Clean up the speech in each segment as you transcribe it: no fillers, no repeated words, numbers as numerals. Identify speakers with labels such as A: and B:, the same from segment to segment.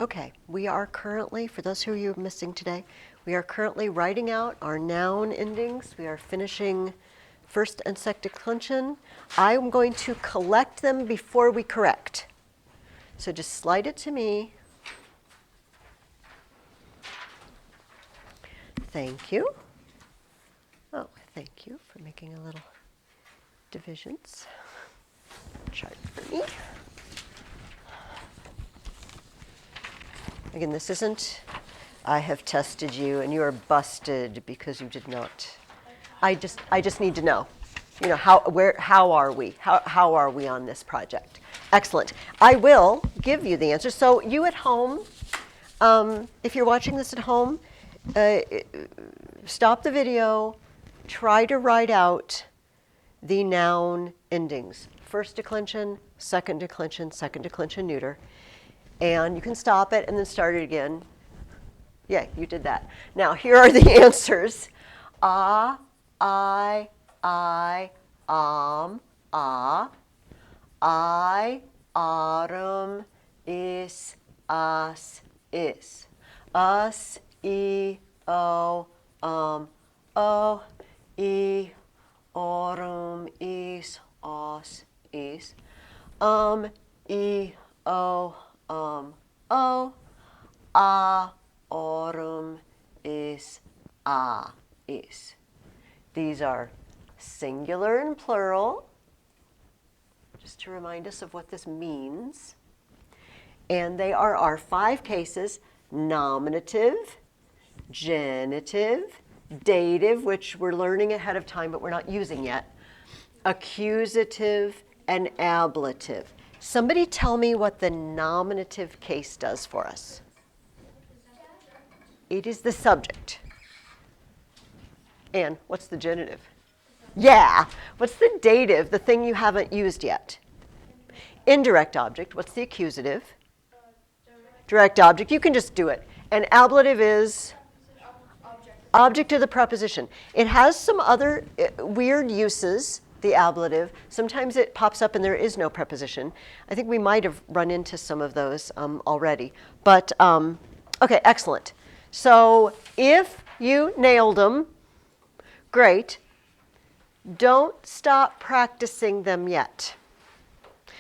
A: Okay, we are currently, for those who are missing today, we are currently writing out our noun endings. We are finishing first and second declension. I'm going to collect them before we correct. So just slide it to me. Thank you. Oh, thank you for making a little divisions chart for me. Again, this isn't, I have tested you and you are busted because you did not. I just need to know, how are we? How are we on this project? Excellent. I will give you the answer. So you at home, if you're watching this at home, stop the video, try to write out the noun endings. First declension, second declension neuter. And you can stop it and then start it again. Yeah, you did that. Now, here are the answers. I, autumn, is, us, is. Us, o, autumn, is, us, is. Autumn, is, is. These are singular and plural, just to remind us of what this means. And they are our 5 cases: nominative, genitive, dative, which we're learning ahead of time but we're not using yet, accusative, and ablative. Somebody tell me what the nominative case does for us. It is the subject. And what's the genitive? Yeah. What's the dative, the thing you haven't used yet? Indirect object. What's the accusative? Direct object. You can just do it. And ablative is? Object of the preposition. It has some other weird uses, the ablative. Sometimes it pops up and there is no preposition. I think we might have run into some of those already. But, okay, excellent. So if you nailed them, great. Don't stop practicing them yet.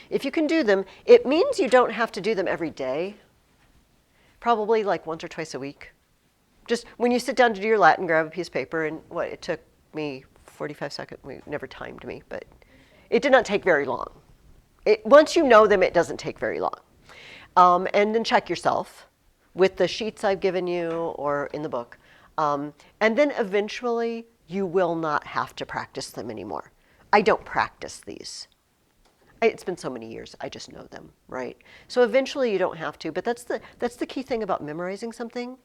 A: If you can do them, it means you don't have to do them every day. Probably like once or twice a week. Just when you sit down to do your Latin, grab a piece of paper, and it took me 45 seconds. It never timed me, but it did not take very long. Once you know them, it doesn't take very long. And then check yourself with the sheets I've given you or in the book. And then eventually, you will not have to practice them anymore. I don't practice these. It's been so many years, I just know them, right? So eventually you don't have to, but that's the key thing about memorizing something.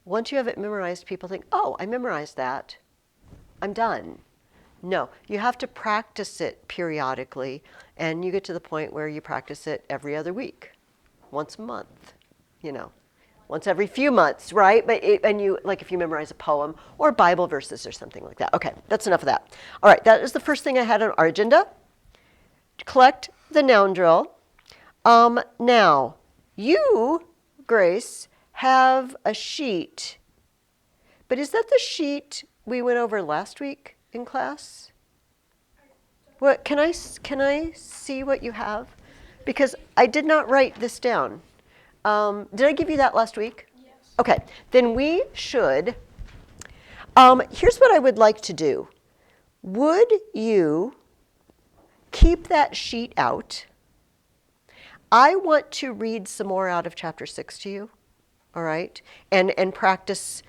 A: Once you have it memorized, people think, oh, I memorized that. I'm done. No, you have to practice it periodically, and you get to the point where you practice it every other week, once a month, once every few months, right? But if you memorize a poem or Bible verses or something like that. Okay, that's enough of that. All right, that is the first thing I had on our agenda. Collect the noun drill. Now, you, Grace, have a sheet. But is that the sheet we went over last week in class? What can I see what you have? Because I did not write this down. Did I give you that last week?
B: Yes.
A: Okay, then we should. Here's what I would like to do. Would you keep that sheet out? I want to read some more out of chapter 6 to you, all right? And practice,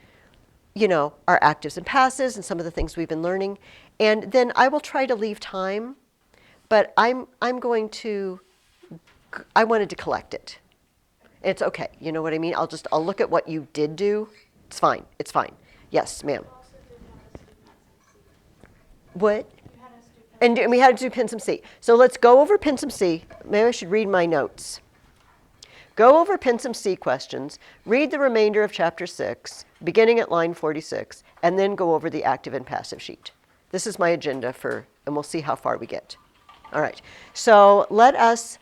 A: our actives and passives and some of the things we've been learning. And then I will try to leave time, but I wanted to collect it. It's okay, you know what I mean? I'll look at what you did do. It's fine. Yes, ma'am. What? And we had to do Pin some C. So let's go over Pin some C. Maybe I should read my notes. Go over Pin some C questions, read the remainder of chapter 6, beginning at line 46, and then go over the active and passive sheet. This is my agenda and we'll see how far we get. All right, so let us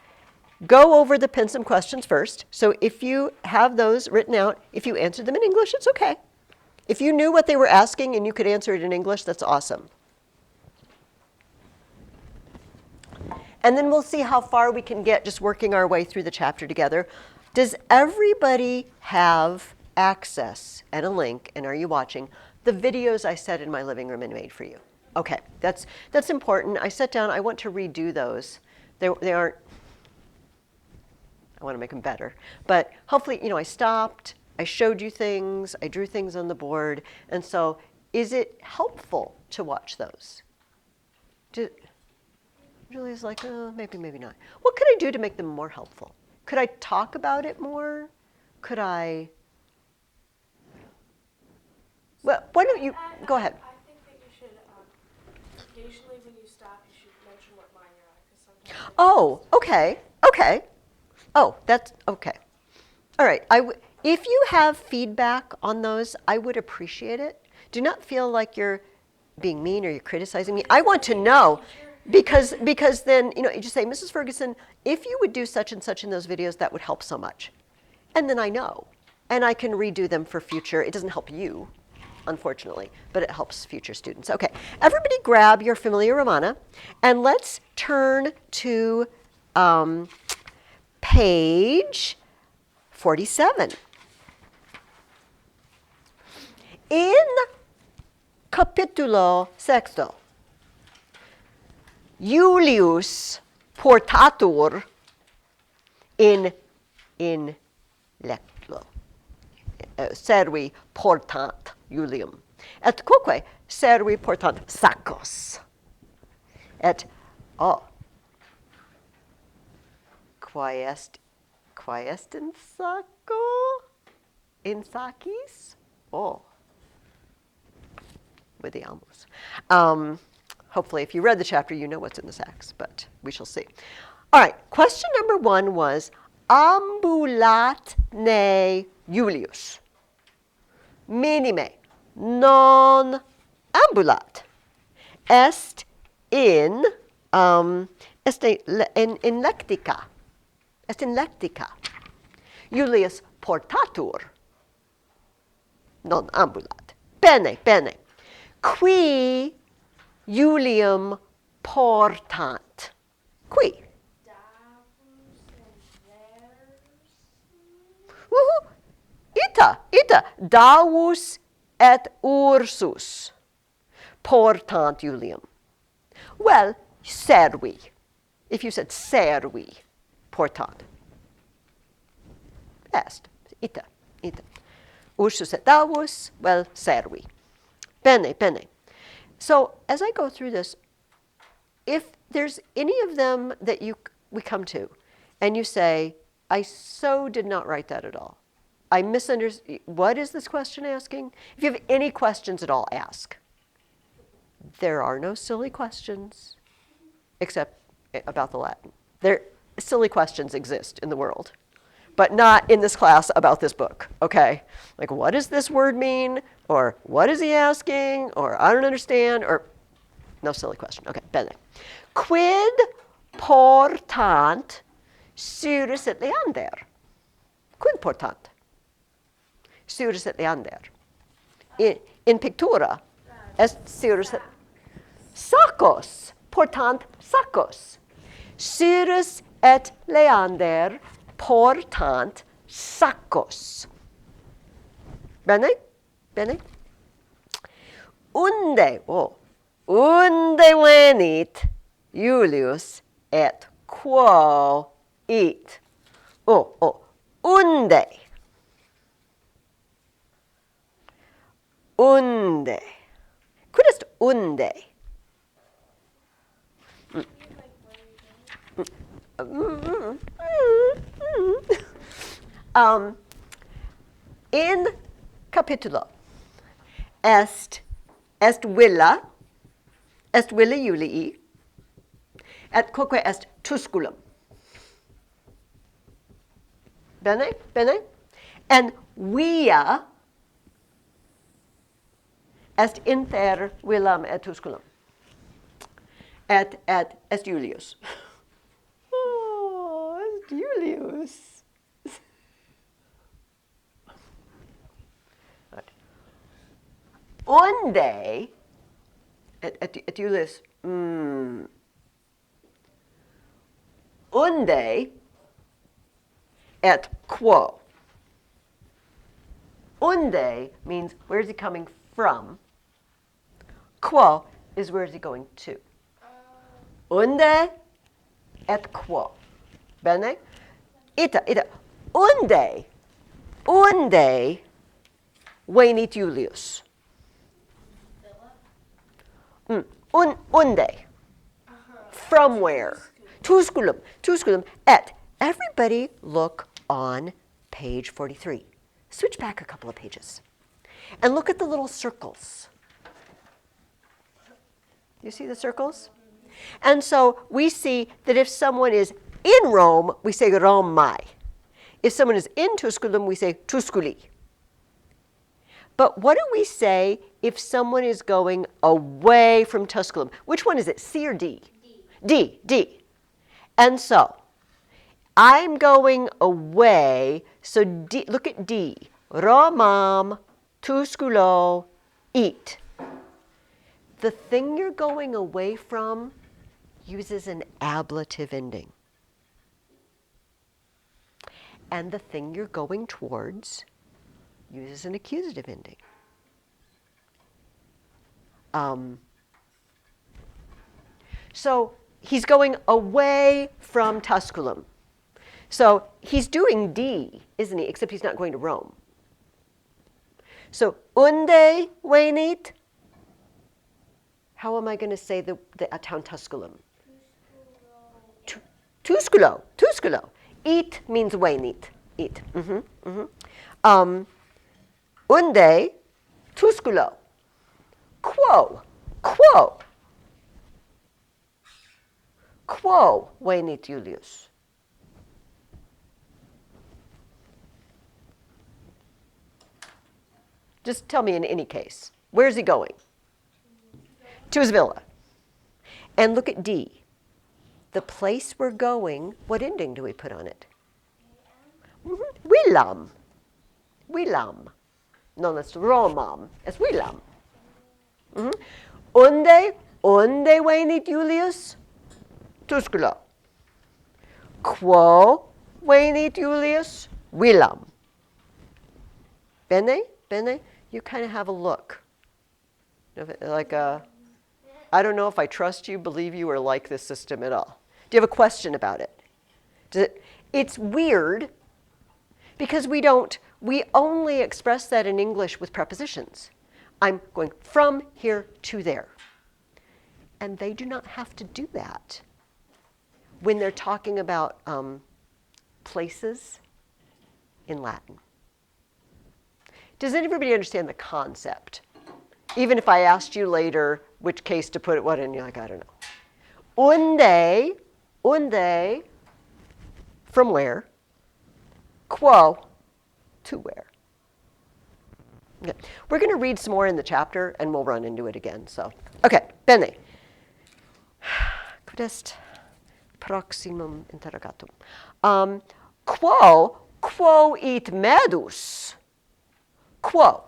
A: go over the pensum questions first. So if you have those written out, if you answered them in English, it's okay. If you knew what they were asking and you could answer it in English, that's awesome. And then we'll see how far we can get just working our way through the chapter together. Does everybody have access and a link, and are you watching, the videos I set in my living room and made for you? Okay, that's important. I sat down, I want to redo those. They aren't, I want to make them better. But hopefully, I stopped, I showed you things, I drew things on the board, and so is it helpful to watch those? Julie's like, oh, maybe not. What could I do to make them more helpful? Could I talk about it more? Could I? Well, why don't you, go ahead.
B: I think that you should, occasionally when you stop, you should mention what line you're on. 'Cause sometimes
A: Oh, okay. Oh, that's, okay. All right, if you have feedback on those, I would appreciate it. Do not feel like you're being mean or you're criticizing me. I want to know. Because then, you just say, Mrs. Ferguson, if you would do such and such in those videos, that would help so much. And then I know. And I can redo them for future. It doesn't help you, unfortunately, but it helps future students. Okay, everybody grab your Familia Romana, and let's turn to page 47. In capítulo sexto, Julius portatur in lecto, servi portant Julium, et quoque servi portant saccos, et quae est in sacco, in sacis? With the almos. Hopefully, if you read the chapter, you know what's in the sacks, but we shall see. All right, question number 1 was, ambulat ne Julius. Minime non ambulat. Est in lectica. Est in lectica. Julius portatur. Non ambulat. Bene. Qui Julium portant. Qui? Ita. Davus et Ursus portant Julium. Well, servi. If you said servi portant. Est. Ita. Ursus et Davus, well, servi. Bene. So as I go through this, if there's any of them that we come to, and you say, I so did not write that at all. I misunderstood. What is this question asking? If you have any questions at all, ask. There are no silly questions, except about the Latin. Silly questions exist in the world, but not in this class about this book, okay? Like, what does this word mean? Or what is he asking? Or I don't understand? Or no silly question. Okay, bene. Quid portant Cyrus et Leander? Quid portant Cyrus et Leander? In pictura est Cyrus et saccos, portant saccos. Cyrus et Leander portant saccos. Bene? Unde venit Julius et quo it? Unde. Quid est unde? In capitulo est villa Julii, et quoque est Tusculum. Bene? And via est inter villam et Tusculum. Et est Julius. Est Julius. Unde, at Julius, unde et quo. Unde means where is he coming from? Quo is where is he going to. Unde et quo. Bene? Ita. Unde venit Julius. Unde. From where? Tusculum. Et. Everybody look on page 43. Switch back a couple of pages. And look at the little circles. You see the circles? And so we see that if someone is in Rome, we say Romai. If someone is in Tusculum, we say Tusculi. But what do we say if someone is going away from Tusculum? Which one is it, C or D? D. And so I'm going away, so D, look at D. Romam, Tusculo, eat. The thing you're going away from uses an ablative ending. And the thing you're going towards uses an accusative ending. So he's going away from Tusculum. So he's doing D, isn't he? Except he's not going to Rome. So unde venit? How am I going to say the town Tusculum? Tusculo. Eat means venit. Eat. Unde Tusculo. Quo venit Julius. Just tell me in any case. Where's he going? To his villa. And look at D. The place we're going, what ending do we put on it? Willam. No, that's Romam. It's Willam. Unde venit Julius? Tusculo. Quo venit Julius? Willam. Bene? You kind of have a look. Like I don't know if I trust you, believe you, or like this system at all. Do you have a question about it? It's weird because we only express that in English with prepositions. I'm going from here to there. And they do not have to do that when they're talking about places in Latin. Does anybody understand the concept? Even if I asked you later which case to put what in, you're like, I don't know. Unde, from where? Quo, to where? Okay. We're going to read some more in the chapter, and we'll run into it again. So, okay, bene. Quodest proximum interrogatum. Quo it medus. Quo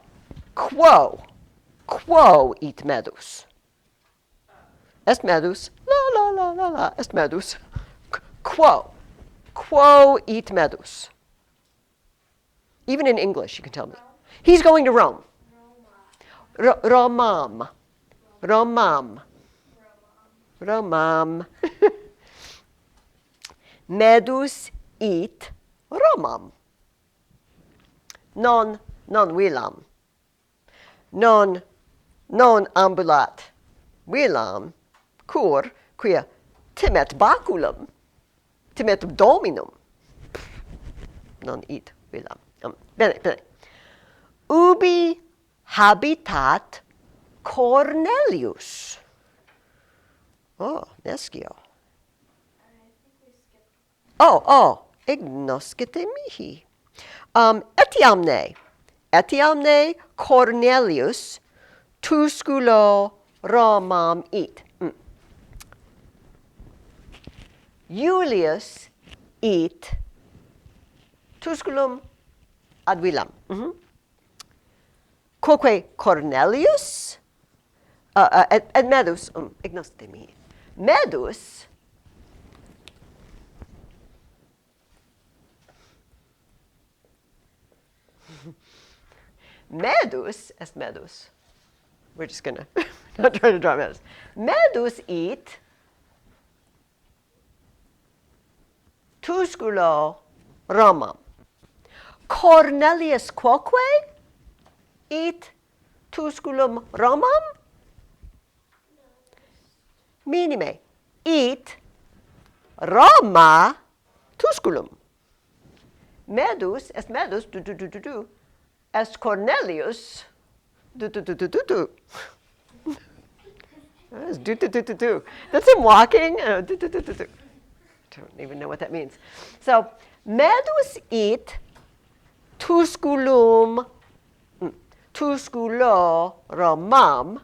A: it medus. Est medus. La. Est medus. Quo it medus. Even in English, you can tell me. He's going to Rome. Romam. Medus it Romam. Non villam. Non ambulat. Villam. Cur quia timet baculum. Timet dominum. Non it villam. Bene. Ubi habitat Cornelius. Oh, Nescio. Ignoscite mihi. Etiamne Cornelius Tusculo Romam it. Julius it Tusculum ad villam. Quoque Cornelius, et medus, ignoste me, medus, medus est medus. We're just gonna not try to draw medus. Medus eat Tusculo Romam. Cornelius quoque eat Tusculum Romam? Minime, eat Roma Tusculum. Medus est medus, est Cornelius, That's him walking. Don't even know what that means. So, medus eat Tusculum, Tusculo Romam.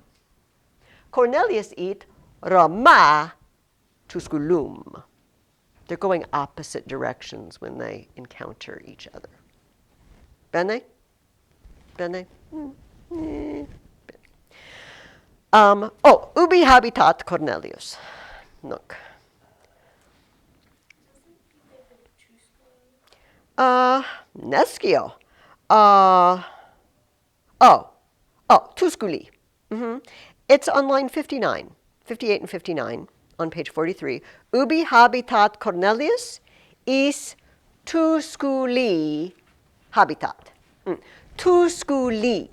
A: Cornelius eat Roma Tusculum. They're going opposite directions when they encounter each other. Bene? Bene? Ubi habitat Cornelius. Look. Nescio. Tusculi. It's on line 59, 58 and 59 on page 43. Ubi habitat Cornelius is Tusculi habitat. Tusculi.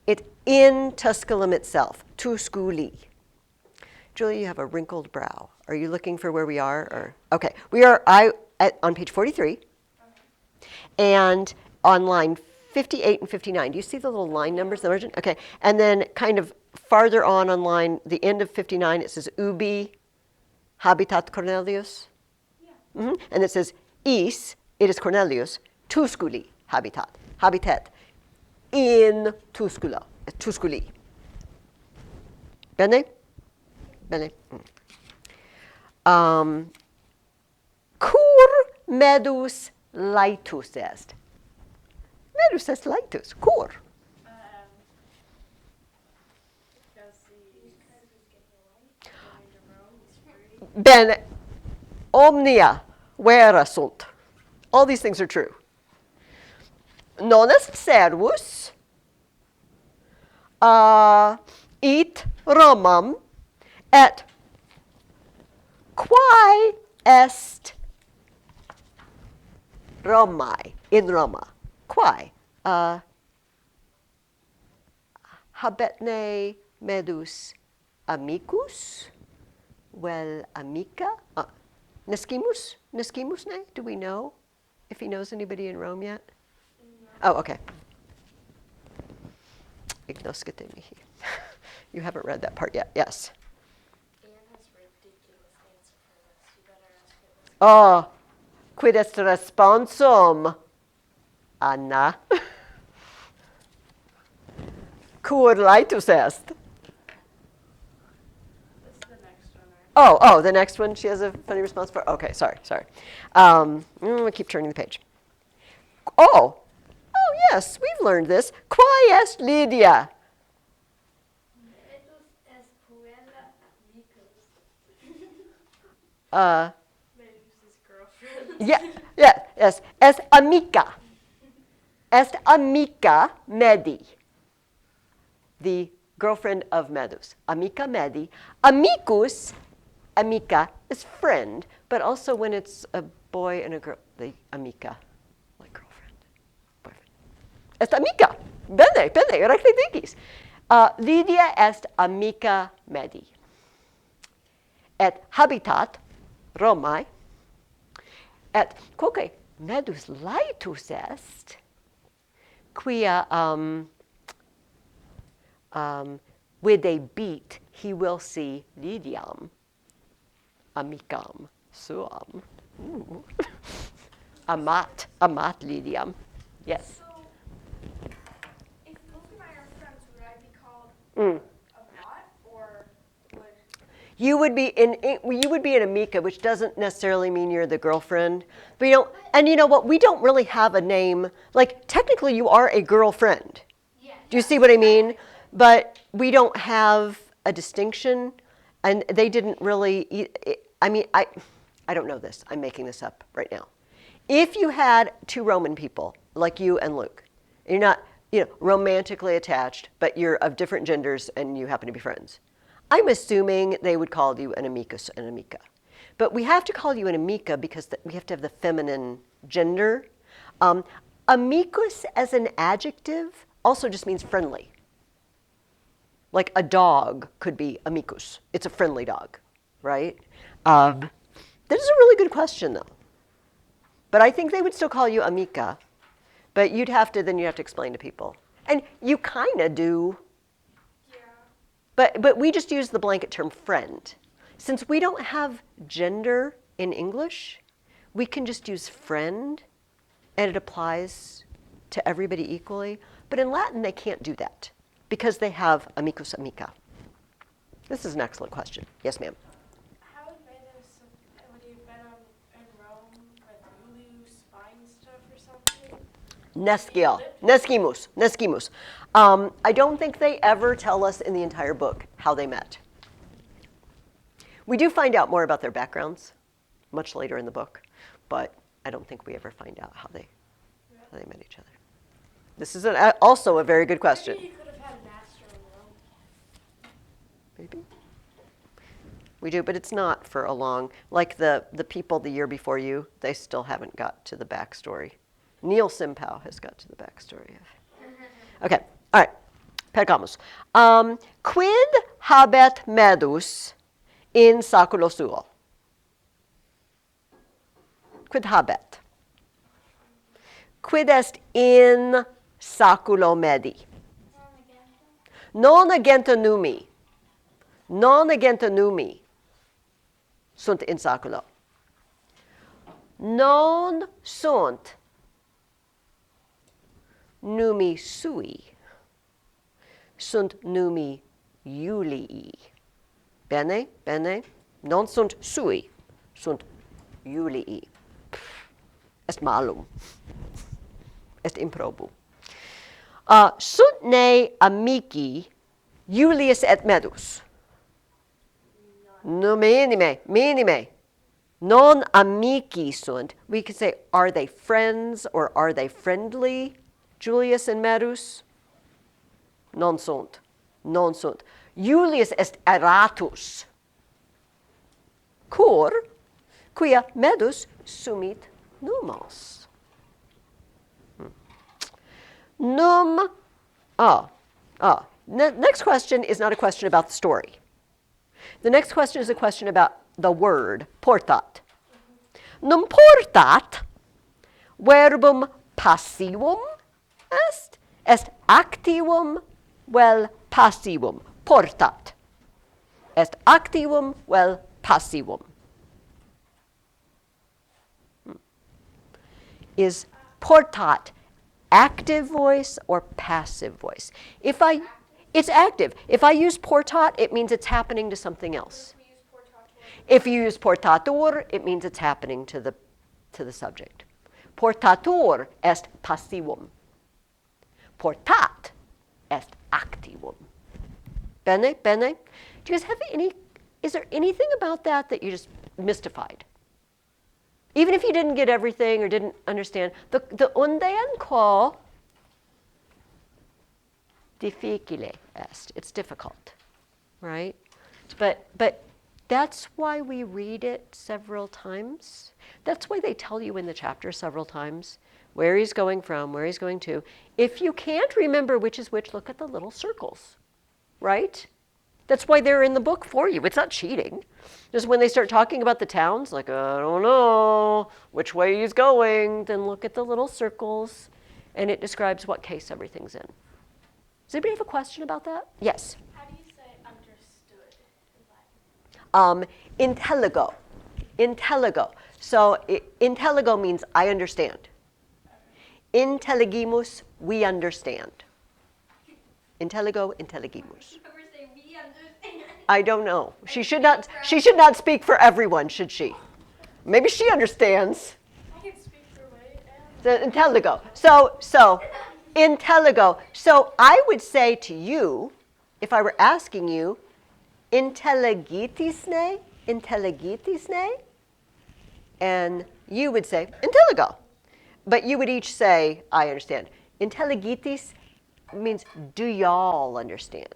A: It's in Tusculum itself. Tusculi. Julie, you have a wrinkled brow. Are you looking for where we are? Or okay, we are on page 43, and on line 58 and 59. Do you see the little line numbers in the margin? Okay, and then kind of farther on line, the end of 59, it says ubi habitat Cornelius. Yeah. And it says is, it is Cornelius, Tusculi habitat in Tusculi. Bene? Bene. Cur medus laetus est. Medus est laetus. Cur. Bene. Omnia vera sunt. All these things are true. Non est servus et Romam et quae est Romae in Roma. Quae habetne medus amicus vel amica nescimus ne? Do we know if he knows anybody in Rome yet? No. Oh, okay. Ignoscite mihi. You haven't read that part yet. Yes.
B: Anne has a ridiculous answer for this. You better ask it.
A: Quid est responsum? Anna. Cur laetus est?
B: That's the next one, right?
A: Oh, the next one she has a funny response for? Okay, sorry. I'll keep turning the page. Oh, yes, we've learned this. Quae est Lydia?
C: Medus est puella amicus.
B: Medus's girlfriend.
A: Yes. Est amica. Est amica Medi. The girlfriend of Medus. Amica Medi. Amicus, amica, is friend, but also when it's a boy and a girl, the amica, like girlfriend, boyfriend. Est amica. Bene, recte dicis. Lydia est amica Medi. Et habitat Romae. Et quoque medus laetus est, quia vide beat, he will see Lydiam, amicam suam. Amat Lydiam. Yes.
C: So, if both of my are friends, would I be called
A: Mm.
C: a bot, or would?
A: You would be an amica, which doesn't necessarily mean you're the girlfriend. But you don't, and you know what? We don't really have a name. Like technically, you are a girlfriend.
C: Yeah.
A: Do you see what I mean? But we don't have a distinction, and they didn't really. I mean, I don't know this. I'm making this up right now. If you had two Roman people like you and Luke, you're not, romantically attached, but you're of different genders and you happen to be friends. I'm assuming they would call you an amicus and amica. But we have to call you an amica because we have to have the feminine gender. Amicus as an adjective also just means friendly. Like a dog could be amicus. It's a friendly dog, right? That is a really good question, though. But I think they would still call you amica. But you'd have to explain to people. And you kind of do. But we just use the blanket term friend. Since we don't have gender in English, we can just use friend, and it applies to everybody equally. But in Latin, they can't do that because they have amicus, amica. This is an excellent question. Yes, ma'am.
B: How advanced would you have been in Rome with Julius spine stuff or something?
A: Nescimus. I don't think they ever tell us in the entire book how they met. We do find out more about their backgrounds much later in the book, but I don't think we ever find out how they met each other. This is also a very good question.
B: Maybe you could have had a master in Rome.
A: Maybe. We do, but it's not for a long, like the people the year before you, they still haven't got to the backstory. Neil Simpow has got to the backstory of. Okay, all right. Pergamus. Quid habet medus in saculo suo? Quid habet? Quid est in saculo medi? Non agenta numi. Non agenta numi sunt in saculo. Non sunt numi sui, sunt numi Julii. Bene, bene. Non sunt sui, sunt Julii. Est malum. Est improbu. Sunt ne amici Julius et Medus? No, minime. Non amici sunt. We could say, are they friends or are they friendly? Julius and Medus? Non sunt. Julius est eratus. Cur, quia Medus sumit numos. Next question is not a question about the story. The next question is a question about the word, portat. Num portat verbum passivum est activum vel passivum. Portat est activum vel passivum. Is portat active voice or passive voice? It's active. If I use portat, it means it's happening to something else. If you use portatur, it means it's happening to the subject. Portatur est passivum. Portat est activum. Bene? Do you guys have is there anything about that you just mystified? Even if you didn't get everything or didn't understand, the undeanco difficile est. It's difficult, right? But that's why we read it several times. That's why they tell you in the chapter several times where he's going from, where he's going to. If you can't remember which is which, look at the little circles, right? That's why they're in the book for you. It's not cheating. Just when they start talking about the towns, like, I don't know which way he's going, then look at the little circles, and it describes what case everything's in. Does anybody have a question about that? Yes?
B: How do you say understood in Latin?
A: Intelligo. So intelligo means I understand. Intelligimus, we understand. Intelligo, intelligimus.
C: Never say we understand.
A: I don't know. She should not speak for everyone, should she? Maybe she understands.
B: I can speak for Wade and
A: The intelligo. So intelligo. So I would say to you, if I were asking you, intelligitisne, intelligitisne, and you would say intelligo. But you would each say, I understand. Intelligitis means, do y'all understand?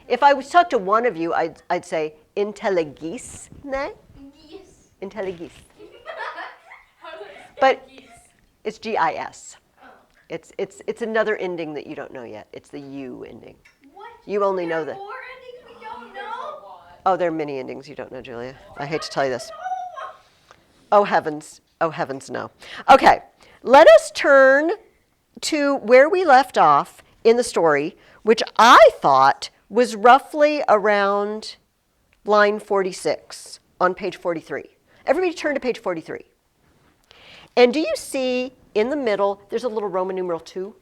A: If I was to talk to one of you, I'd say intelligisne,
C: Yes.
A: intelligis.
B: how do I spell
A: But
B: geese?
A: it's G-I-S.
C: Oh.
A: It's another ending that you don't know yet. It's the U ending.
C: What?
A: You only know
C: There
A: the.
C: are more endings we don't know?
A: Oh, there are many endings you don't know, Julia. I hate to tell you this. Oh heavens, no. Okay, let us turn to where we left off in the story, which I thought was roughly around line 46 on page 43. Everybody turn to page 43. And do you see in the middle, there's a little Roman numeral 2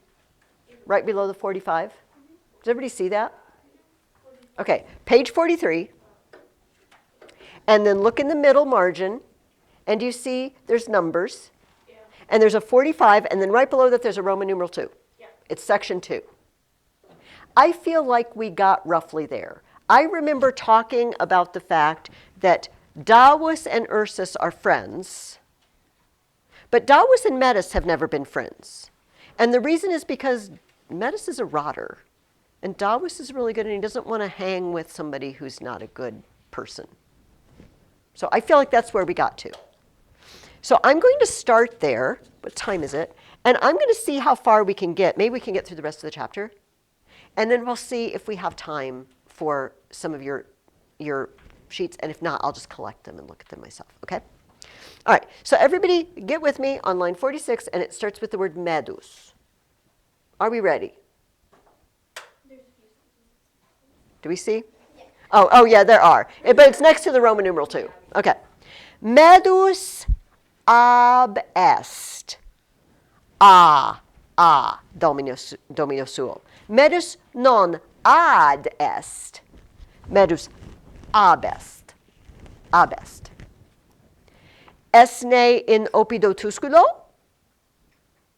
A: right below the 45? Does everybody see that? Okay, page 43. And then look in the middle margin. And do you see there's numbers?
B: Yeah.
A: And there's a 45, and then right below that there's a Roman numeral 2.
B: Yeah.
A: It's section 2. I feel like we got roughly there. I remember talking about the fact that Dawes and Ursus are friends, but Dawes and Metis have never been friends. And the reason is because Metis is a rotter, and Dawes is really good, and he doesn't want to hang with somebody who's not a good person. So I feel like that's where we got to. So I'm going to start there. What time is it? And I'm going to see how far we can get. Maybe we can get through the rest of the chapter. And then we'll see if we have time for some of your sheets. And if not, I'll just collect them and look at them myself. Okay? All right. So everybody get with me on line 46, and it starts with the word medus. Are we ready? Do we see?
C: Yeah.
A: Oh, yeah, there are. But it's next to the Roman numeral 2. Okay. Medus ab est. Domino suo. Medus non ad est. Medus ab est. Ab est. Esne in opido tusculo.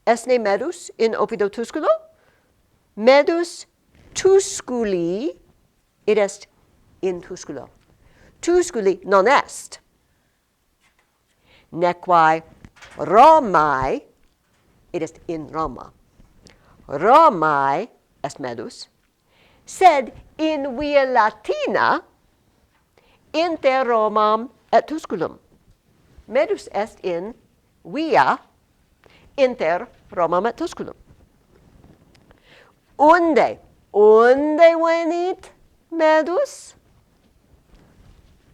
A: Esne medus in opido tusculo. Medus tusculi id est in tusculo. Tusculi non est. Nequae Romae id est in Roma. Romae est medus, sed in via Latina inter Romam et Tusculum. Medus est in via inter Romam et Tusculum. Unde venit medus?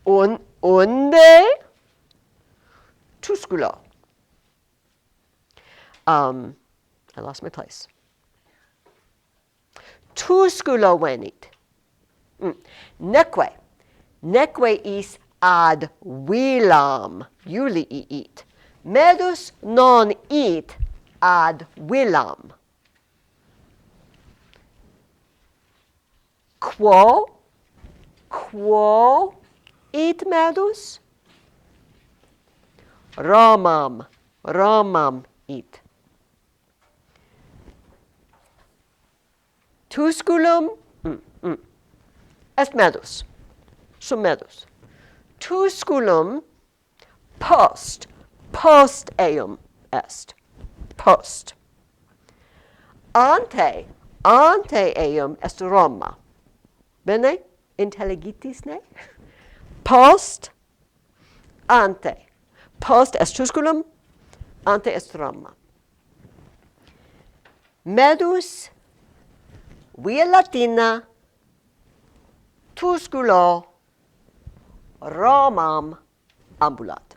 A: Unde Tusculo. I lost my place. Tusculo venit. Neque is ad villam. Julii it. Medus non it ad villam. Quo it medus? Romam it. Tusculum est medus, sum medus. Tusculum post eum est, post. Ante eum est Roma. Bene? Intelligitis ne? Post est Tusculum, ante est Roma. Medus via Latina Tusculo Romam ambulat.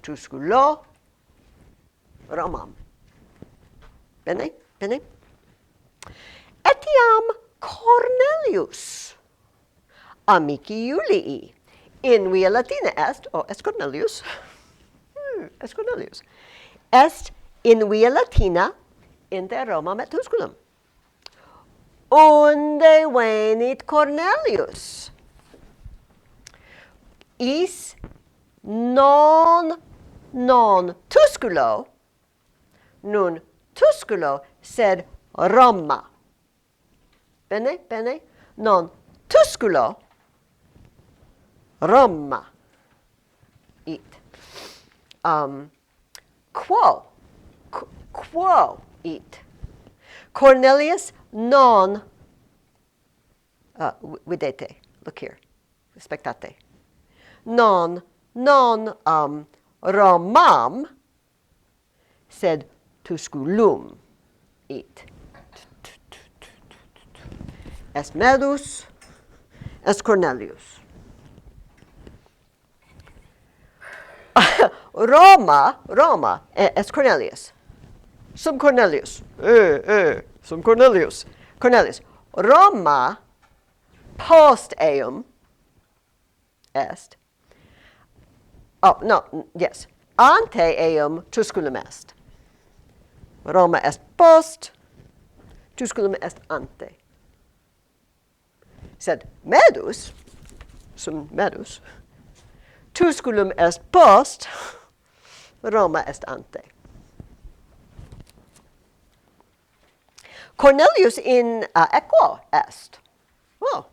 A: Tusculo Romam. Bene? Etiam Cornelius amici Julii in via Latina est Cornelius. Est Cornelius. Est in via Latina inter Romam et Tusculum. unde venit Cornelius. Is non tusculo, nun tusculo sed Roma. Bene, bene, non tusculo, Roma. It. Quo it. Cornelius non, videte, look here, spectate. Non Romam, sed tusculum it. Est medus, est Cornelius. Roma, est Cornelius. Sum Cornelius. Sum Cornelius. Cornelius. Roma post eum est. Oh, no, yes. Ante eum tusculum est. Roma est post, tusculum est ante. Sed medus, sum medus, tusculum est post, Roma est ante. Cornelius in equo est. Oh,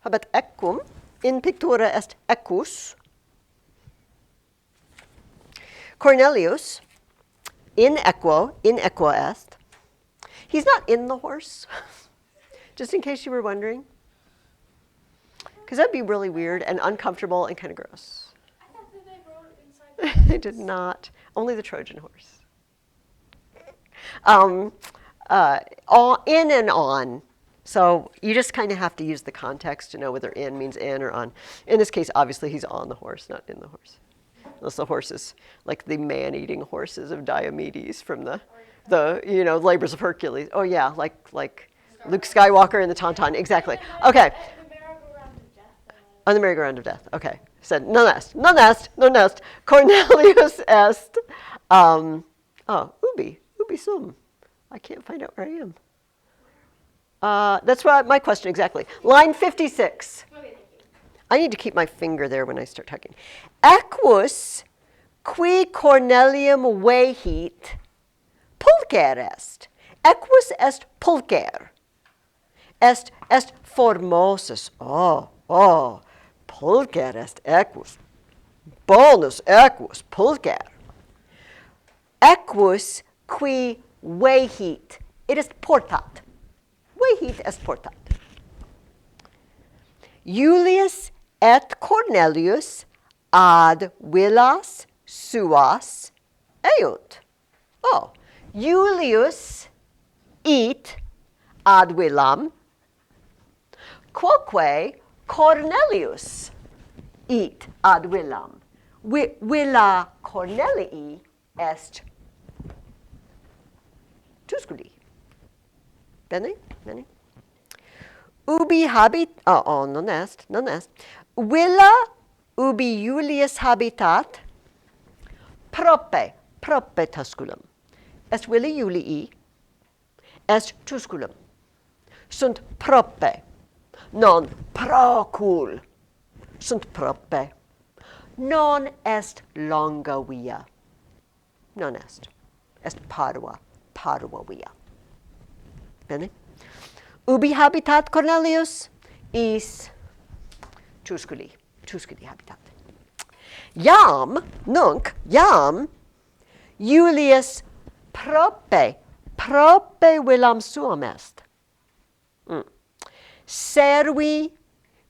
A: habet equum, in pictura est equus. Cornelius in equo est. He's not in the horse, just in case you were wondering. Because that'd be really weird and uncomfortable and kind of gross.
B: I thought that they rode inside the
A: They did not. Only the Trojan horse. In and on. So you just kind of have to use the context to know whether in means in or on. In this case, obviously, he's on the horse, not in the horse. Unless the horse is like the man-eating horses of Diomedes from the Labors of Hercules. Oh yeah, like Luke Skywalker in the Tauntaun. Exactly. Okay.
B: The merry-go-round of death.
A: On the merry-go-round of death. Okay. Said non est. Cornelius est. Ubi sum. I can't find out where I am. That's my question exactly. Line 56.
B: Okay, thank you.
A: I need to keep my finger there when I start talking. Equus qui Cornelium vehit pulcher est. Equus est pulcher. Est formosus. Oh, pulcher est equus. Bonus equus pulcher. Equus qui vehit. It is portat. Vehit est portat. Julius et Cornelius ad villas suas eunt. Oh, Julius it ad villam, quoque Cornelius it ad villam. Villa Cornelii est Tusculi. Bene? Ubi habit, non est. Villa ubi Julius habitat, prope Tusculum. Est villa Julii, est Tusculum. Sunt prope, non procul. Sunt prope. Non est longa via. Non est. Est parva via. Bene? Ubi habitat Cornelius? Is Tusculi habitat. Jam, Julius prope villam suam est. Servi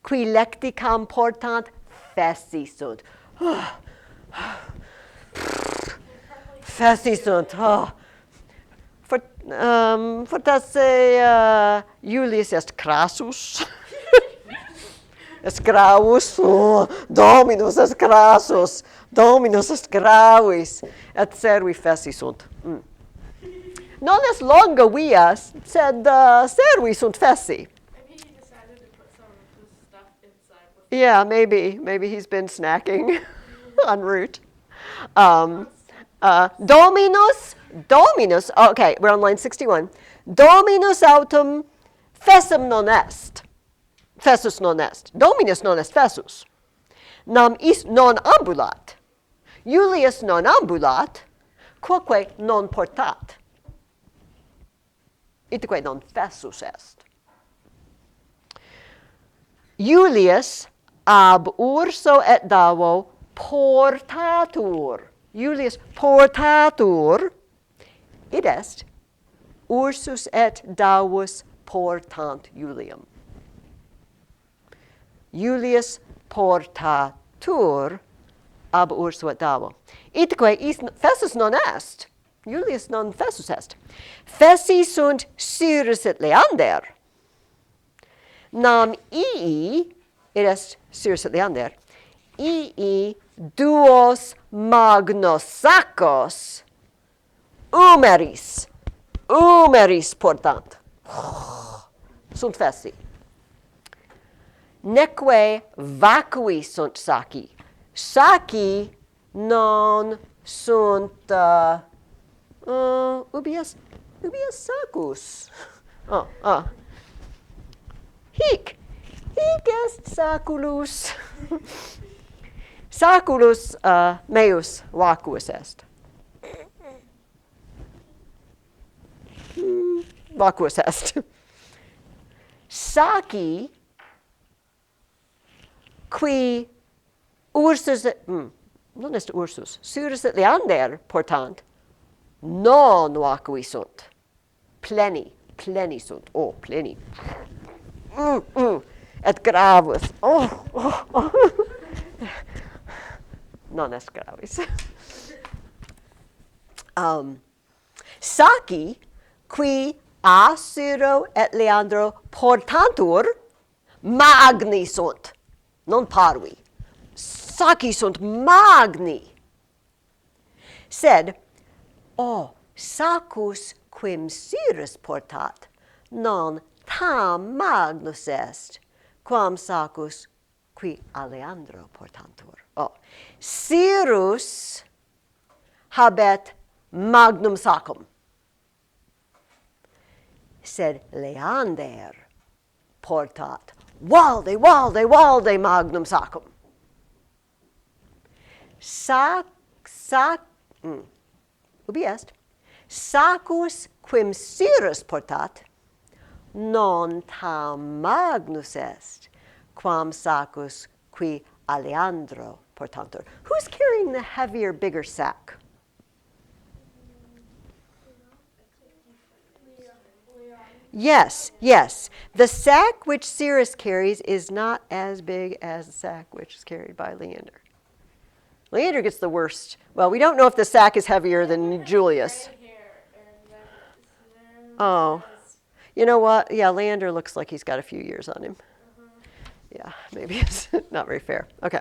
A: qui lecticam portant fessi sunt. Fessi sunt. Fortasse Julius est crassus. Est gravus. Dominus est crassus. Dominus est gravis. Et servi fessi sunt. Non est longa via, sed servi sunt fessi.
B: Maybe he decided to put some of this stuff inside.
A: Yeah, maybe he's been snacking en route. Dominus, okay, we're on line 61. Dominus autem Fessum non est. Fessus non est. Dominus non est fessus. Nam is non ambulat. Julius non ambulat, quoque non portat. Itaque non fessus est. Julius ab urso et davo portatur. Julius portatur. Id est ursus et davus portant Julium. Julius portatur ab urso et davo. Itaque fessus non est. Julius non fessus est. Fessi sunt Cyrus et Leander. Nam ii, id est Cyrus et Leander, ii duos magnosacos umeris portant. Sunt fessi. Neque vacui sunt saci. Saci non sunt ubius sacus. Hic est saculus. Saculus meus vacuus est. Vacuus est. Saci qui ursus non est ursus, Cyrus et Leander portant, non vacui sunt. Pleni sunt. Oh, pleni. Et gravus. Non est gravis. Saci qui a Syro et Leandro portantur magni sunt, non parvi. Saci sunt magni. Sed, sacus quim Cyrus portat, non tam magnus est, quam sacus qui Aleandro portantur. Cyrus habet magnum sacum, sed Leander portat valde magnum sacum. Ubi est? Sacus quim Cyrus portat, non tam magnus est, quam sacus qui Aleandro portantur. Who's carrying the heavier, bigger sack? Yes. The sack which Cyrus carries is not as big as the sack which is carried by Leander. Leander gets the worst. Well, we don't know if the sack is heavier than Julius. Oh. You know what? Yeah, Leander looks like he's got a few years on him. Yeah, maybe it's not very fair. Okay.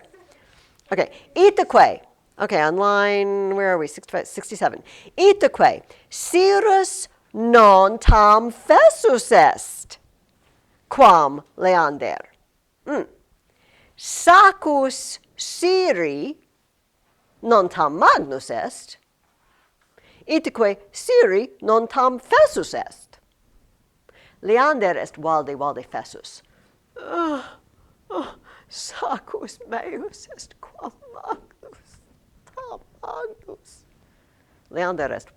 A: Itaque. Okay, on line, where are we? 67. Itaque. Cyrus non tam fessus est, quam Leander. Sacus Syri non tam magnus est, itaque Syri non tam fessus est. Leander est valde fessus. Sacus meus est quam magnus, tam magnus. Leander est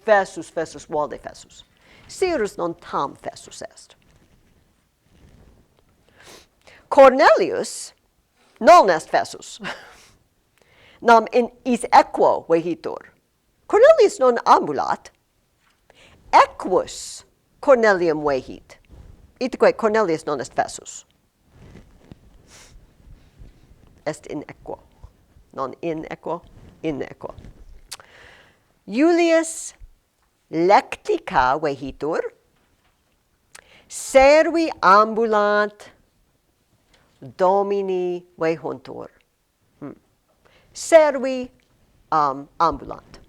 A: fessus valde fessus. Cyrus non tam fessus est. Cornelius non est fessus. Nam in is equo vehitur. Cornelius non ambulat. Equus Cornelium vehit. Itaque Cornelius non est fessus. Est in equo. Non in equo, in equo. Julius lectica vehitur. Servi ambulant Domini vehuntur. Servi ambulant.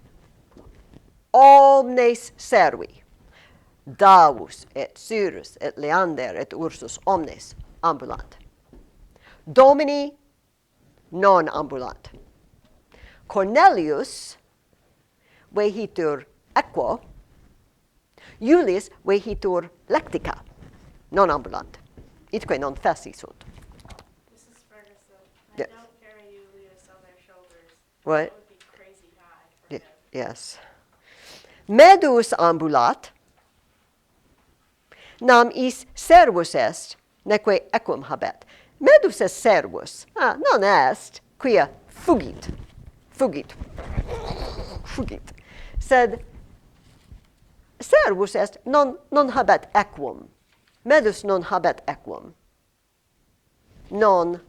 A: Omnes servi. Davus et Cyrus et Leander et Ursus omnes ambulant. Domini non ambulant. Cornelius vehitur equo. Julius vehitur lectica. non ambulant. Itque non facisunt.
B: This is Ferguson.
A: Yes.
B: Don't carry Julius on their shoulders.
A: What?
B: That would be crazy high for him.
A: Yes. Medus ambulat, nam is servus est, neque equum habet. Medus est servus, non est, quia fugit, fugit, fugit. Sed servus est, non habet equum. Medus non habet equum. Non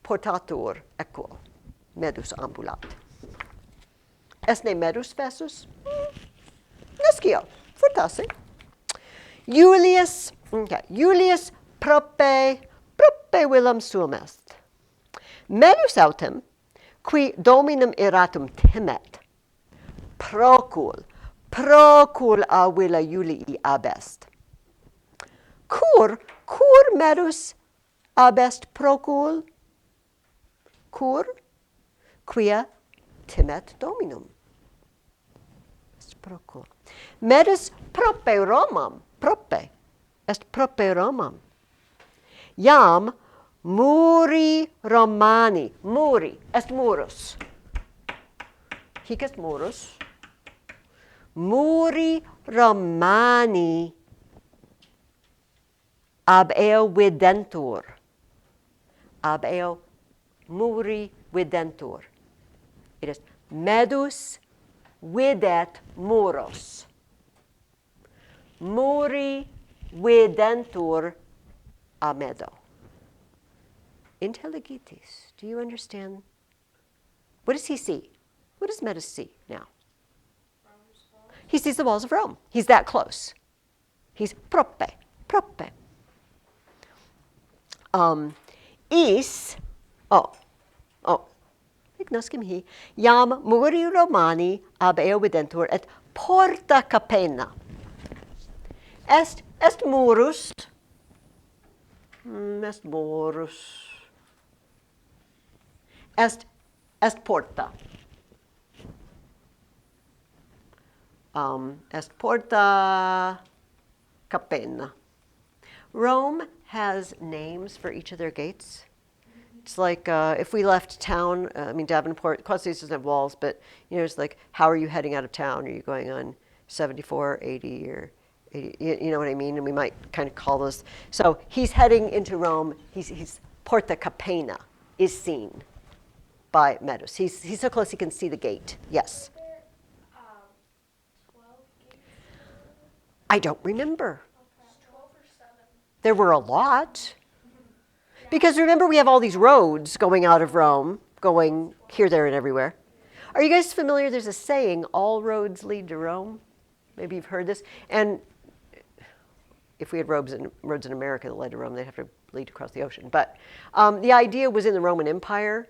A: portatur equo. Medus ambulat. Est ne medus fessus? Nescio, fortasse. Julius prope villam suum est. Medus autem, qui dominum iratum timet, procul a villa Julii abest. Cur medus abest procul? Cur? Quia timet dominum. Est procul. Medus prope Romam, prope, est prope Romam. Iam muri Romani, muri, est murus. Hic est murus. Muri Romani ab eo videntur. Ab eo muri videntur. It is medus videt muros. Muri videntur a medo. Intelligitis. Do you understand? What does he see? What does Medus see now? He sees the walls of Rome. He's that close. He's prope. Ignoscim hi, iam muri Romani ab eo videntur et porta capena. Est murus. Est murus. Est porta. Est porta capena. Rome has names for each of their gates. It's like if we left town, Davenport, Quad-Cities doesn't have walls, but it's like, how are you heading out of town? Are you going on 74, 80, or 80? You know what I mean? And we might kind of call those. So he's heading into Rome. He's Porta Capena is seen by Medus. He's so close he can see the gate. Yes.
B: Were there 12 gates?
A: I don't remember.
B: Okay. 12 or 7?
A: There were a lot. Because remember, we have all these roads going out of Rome, going here, there, and everywhere. Are you guys familiar? There's a saying, all roads lead to Rome. Maybe you've heard this. And if we had roads in America that led to Rome, they'd have to lead across the ocean. But the idea was in the Roman Empire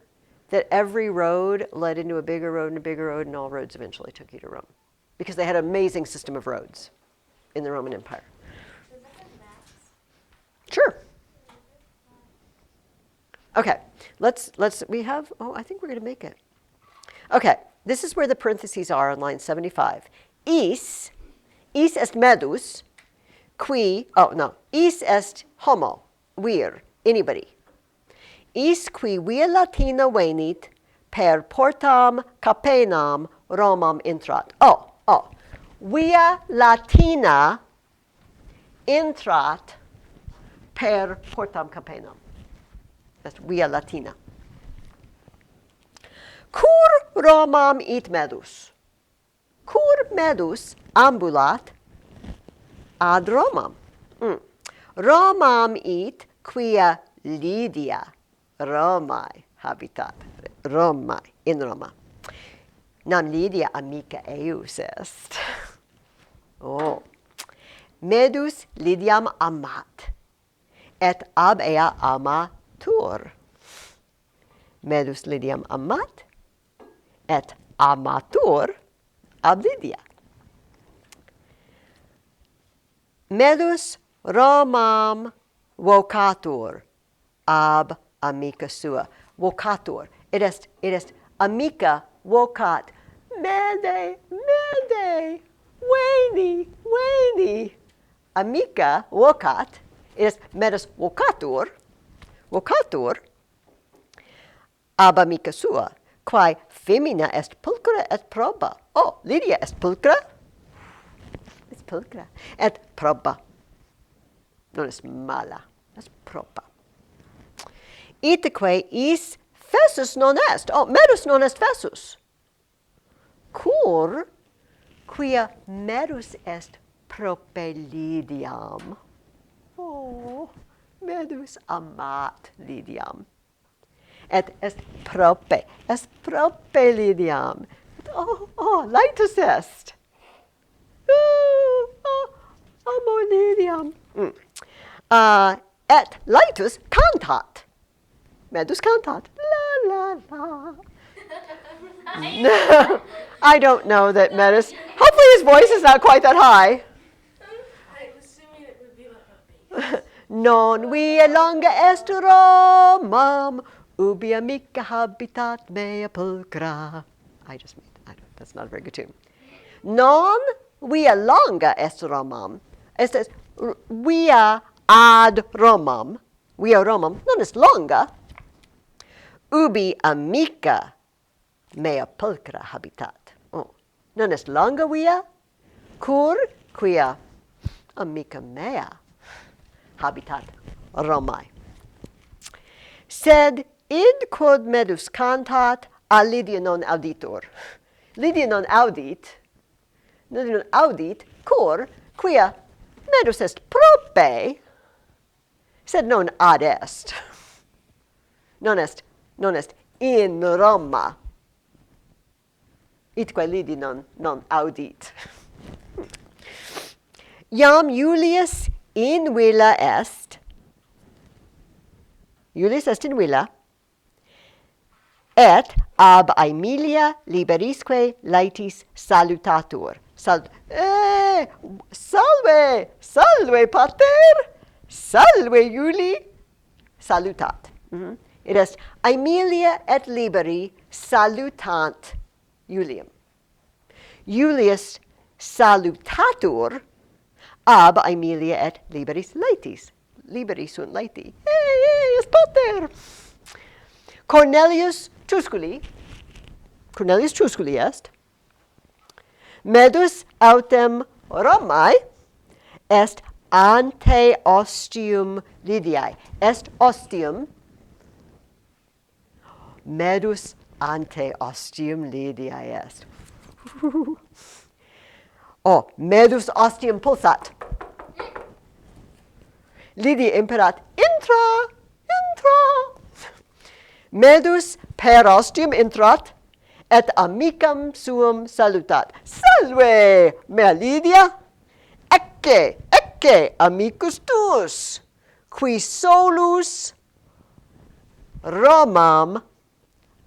A: that every road led into a bigger road and a bigger road, and all roads eventually took you to Rome. Because they had an amazing system of roads in the Roman Empire.
B: Does that have maps?
A: Sure. Okay, I think we're going to make it. Okay, this is where the parentheses are on line 75. Is est medus, is est homo, vir, anybody. Is qui via Latina venit per portam capenam Romam intrat. Via Latina intrat per portam capenam. That's via Latina. Cur Romam it medus? Cur medus ambulat ad Romam? Romam it quia Lydia Romae habitat. Romae, in Roma. Nam Lydia amica eius est. Medus Lydiam amat, et ab ea amatur. Medus Lydiam amat, et amatur ab Lydia. Medus Romam vocatur ab amica sua. Vocatur. It est amica vocat. Mede, veni, amica vocat, it is medus vocatur, ab amica sua, quae femina est pulchra et proba. Oh, Lydia est pulchra? It's pulchra. Et proba. Non est mala, est proba. Itaque is fessus non est. Oh, medus non est fessus. Cur quia medus est prope Lydiam. Oh, medus amat Lydiam. Et est prope Lydiam. Oh, laetus est. Amo Lydiam. Et laetus cantat. Medus cantat. La, la, la. I don't know that Medus. Hopefully his voice is not quite that high.
B: I'm assuming it would be like a bass.
A: Non via longa est Romam, ubi amica habitat mea pulchra. That's not a very good tune. Non via longa est Romam. Est via ad Romam. Via Romam non est longa. Ubi amica mea pulchra habitat. Oh, non est longa via, cur quia amica mea habitat Romae. Sed id quod medus cantat, a Lydia non auditur. Lydia non audit, cur quia medus est prope, sed non ad est. Non est in Roma. Itque Lydia non audit. Iam Julius in villa est. Julius est in villa. Et ab Aemilia liberisque laetis salutatur. Salve, pater. Salve, Juli. Salutat. It est Aemilia et liberi salutant Julium. Julius salutatur ab Aemilia et liberis laetis. Liberi sunt laeti. Est pater. Cornelius Tusculi est. Medus autem Romae est ante ostium Lydiae. Est ostium. Medus ante ostium Lydiae est. Oh, medus ostium pulsat. Lydia imperat intra. Medus per ostium intrat, et amicam suum salutat. Salve, mea Lydia. Ecce, amicus tuus, qui solus Romam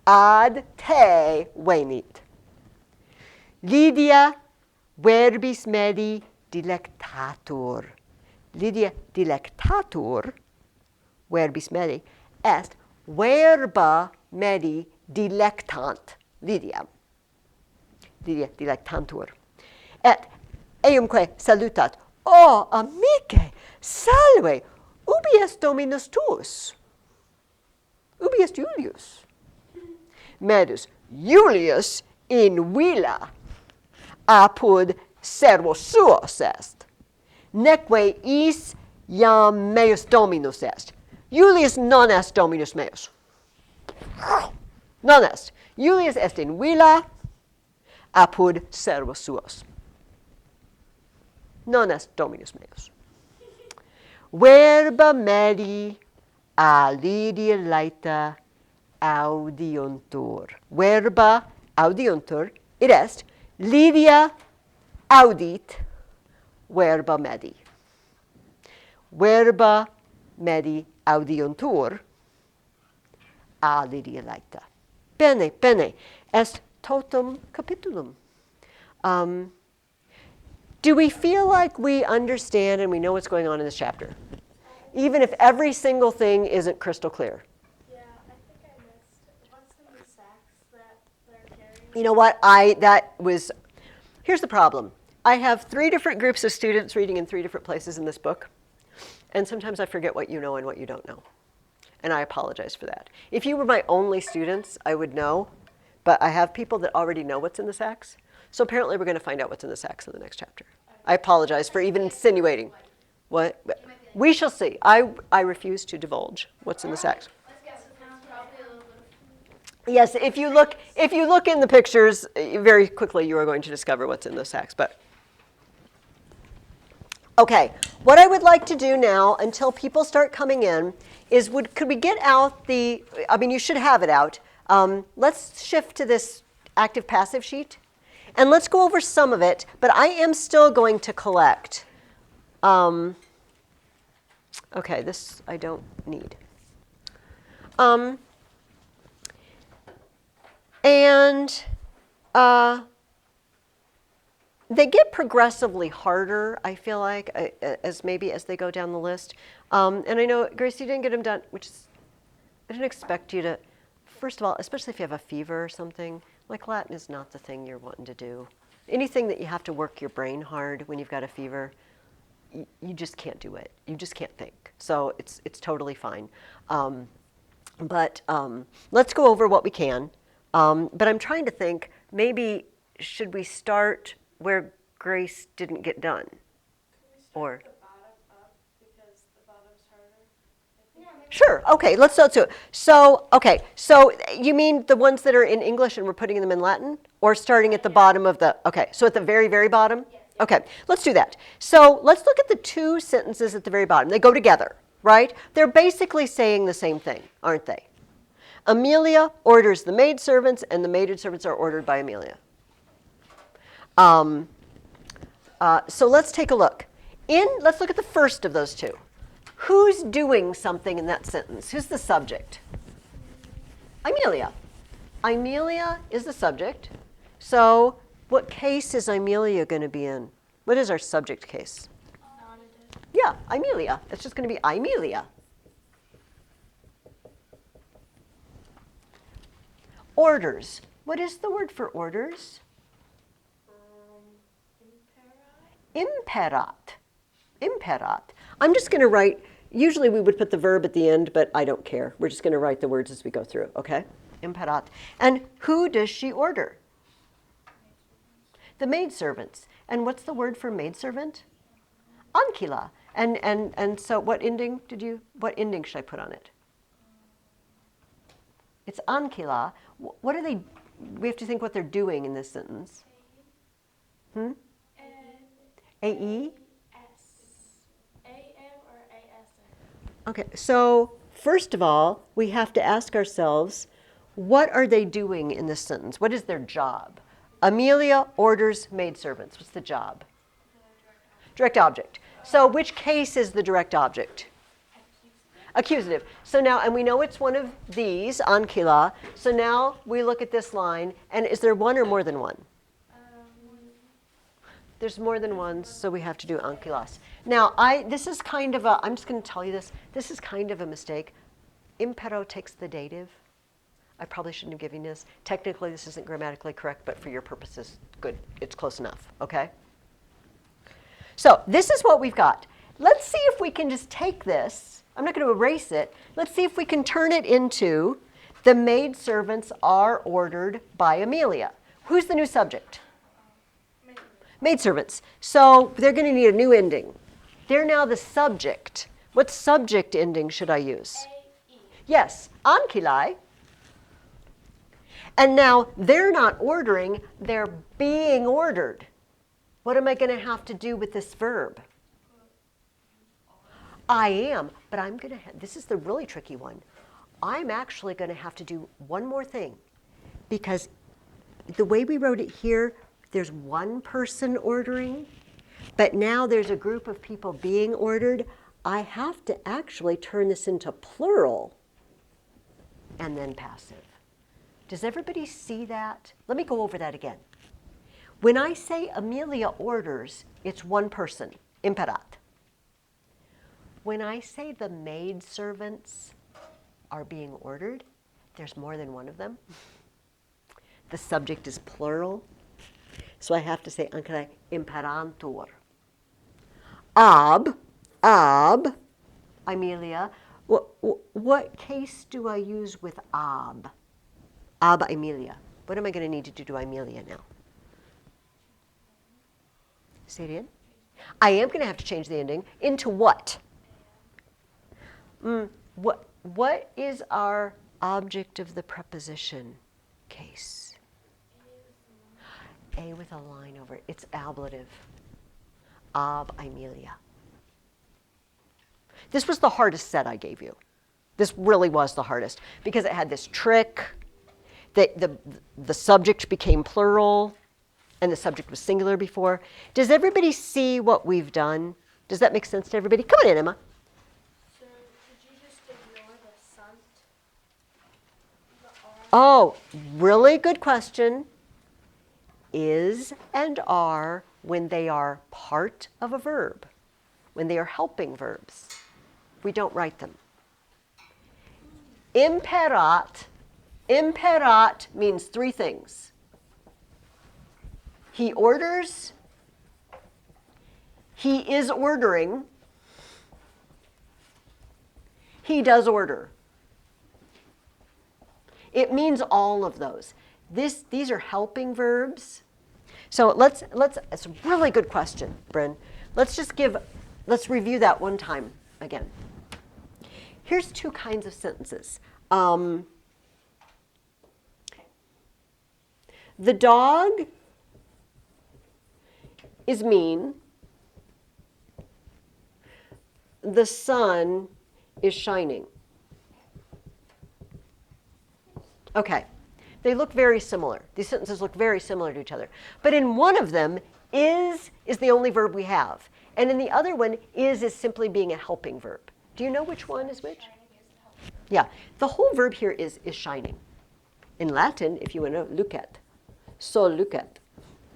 A: ad te venit. Lydia verbis medi dilectatur. Lydia dilectatur verbis medi est verba medi dilectant. Lydia dilectantur. Et eumque salutat. Oh, amice, salve, ubi est Dominus tuus? Ubi est Julius? Medus Julius in villa apud servos suos est. Neque is iam meus Dominus est. Julius non est Dominus meus. Non est. Julius est in villa apud servos suos. Non est Dominus meus. Verba medi a Lydia laeta audiuntur. Verba audiuntur, it est Lydia audit verba medi. Verba medi audiuntur a Lydia laeta. Bene, est totum capitulum. Do we feel like we understand and we know what's going on in this chapter? Even if every single thing isn't crystal clear.
B: Yeah, I think I missed. What's in the sacks that they're carrying?
A: You know what? Here's the problem. I have 3 different groups of students reading in 3 different places in this book. And sometimes I forget what you know and what you don't know. And I apologize for that. If you were my only students, I would know. But I have people that already know what's in the sacks. So apparently we're going to find out what's in the sacks in the next chapter. I apologize for even insinuating. What? We shall see. I refuse to divulge what's in the sacks.
C: Let's guess it sounds probably a little bit.
A: Yes, if you look in the pictures, very quickly you are going to discover what's in the sacks. But okay, what I would like to do now, until people start coming in, is could we get out the? I mean, you should have it out. Let's shift to this active-passive sheet, and let's go over some of it. But I am still going to collect. Okay, this I don't need. And they get progressively harder, I feel like, as they go down the list. And I know, Grace, you didn't get them done, which is, I didn't expect you to, first of all, especially if you have a fever or something, like Latin is not the thing you're wanting to do. Anything that you have to work your brain hard when you've got a fever, you just can't do it. You just can't think. So it's totally fine. But let's go over what we can. But I'm trying to think, maybe should we start where Grace didn't get done?
B: Can we start
A: Or
B: with the bottom up because the bottom's harder? I think.
A: sure. Okay, let's do it. So, okay. So you mean the ones that are in English and we're putting them in Latin, or starting at the bottom of the? Okay. So at the very, very bottom.
C: Yes.
A: Okay. Let's do that. So let's look at the 2 sentences at the very bottom. They go together, right? They're basically saying the same thing, aren't they? Amelia orders the maidservants, and the maidservants are ordered by Amelia. So let's take a look. Let's look at the first of those 2. Who's doing something in that sentence? Who's the subject? Amelia. Amelia is the subject. So what case is Amelia going to be in? What is our subject case?
B: Nominative.
A: Yeah, Amelia. It's just going to be Amelia. Orders. What is the word for orders?
B: Impera.
A: Imperat. Imperat. I'm just going to write, usually we would put the verb at the end, but I don't care. We're just going to write the words as we go through, okay? Imperat. And who does she order? The maidservants. And what's the word for maidservant? Ankila. And so what ending should I put on it? It's ankila. What are they, we have to think what they're doing in this sentence.
B: N
A: A-E?
B: S. A-M or A-S-M?
A: Okay, so first of all, we have to ask ourselves, what are they doing in this sentence? What is their job? Amelia orders maidservants. What's the job? Direct object. So which case is the direct object? Accusative. So now, and we know it's one of these, ankila. So now we look at this line, and is there one or more than one? There's more than one, so we have to do ankilas. Now, this is kind of I'm just going to tell you this is kind of a mistake. Impero takes the dative. I probably shouldn't have given this. Technically, this isn't grammatically correct, but for your purposes, good. It's close enough, okay? So this is what we've got. Let's see if we can just take this. I'm not going to erase it. Let's see if we can turn it into the maidservants are ordered by Amelia. Who's the new subject? Maidservants. So they're going to need a new ending. They're now the subject. What subject ending should I use?
B: A-E.
A: Yes, ankilai. And now they're not ordering, they're being ordered. What am I going to have to do with this verb? I am, but I'm going to, this is the really tricky one. I'm actually going to have to do one more thing, because the way we wrote it here, there's one person ordering, but now there's a group of people being ordered. I have to actually turn this into plural and then passive. Does everybody see that? Let me go over that again. When I say Amelia orders, it's one person, imperat. When I say the maidservants are being ordered, there's more than one of them. The subject is plural. So I have to say ancora imperantur. Ab, Amelia. What case do I use with ab? Ab Amelia. What am I going to need to do to Amelia now? Say it again. I am going to have to change the ending into what? What is our object of the preposition case? A with a line over it. It's ablative. Ab Amelia. This was the hardest set I gave you. This really was the hardest because it had this trick that the subject became plural and the subject was singular before. Does everybody see what we've done? Does that make sense to everybody? Come on in, Emma.
B: So did you just ignore the sunt? The R?
A: Oh, really good question. Is and are when they are part of a verb, when they are helping verbs. We don't write them. Imperat means three things. He orders, he is ordering, he does order. It means all of those. These are helping verbs. So it's a really good question, Bryn. Let's review that one time again. Here's two kinds of sentences. The dog is mean. The sun is shining. Okay. They look very similar. These sentences look very similar to each other. But in one of them, is the only verb we have. And in the other one, is simply being a helping verb. Do you know which one is which? Yeah. The whole verb here is shining. In Latin, if you want to look at, sol lucet.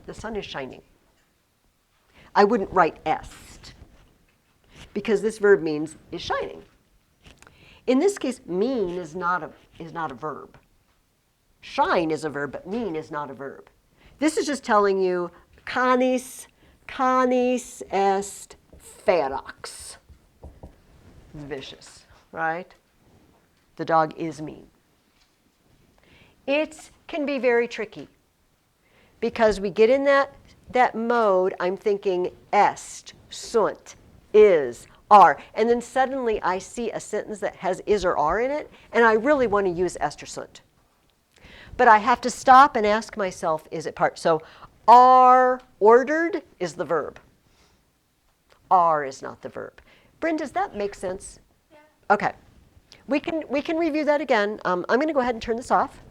A: The sun is shining. I wouldn't write est because this verb means is shining. In this case, mean is not a verb. Shine is a verb, but mean is not a verb. This is just telling you canis est ferox. Vicious, right? The dog is mean. It can be very tricky because we get in that mode, I'm thinking est, sunt, is, are, and then suddenly I see a sentence that has is or are in it, and I really want to use est or sunt. But I have to stop and ask myself, is it part? So are ordered is the verb. Are is not the verb. Bryn, does that make sense?
B: Yeah.
A: Okay. We can review that again. I'm going to go ahead and turn this off.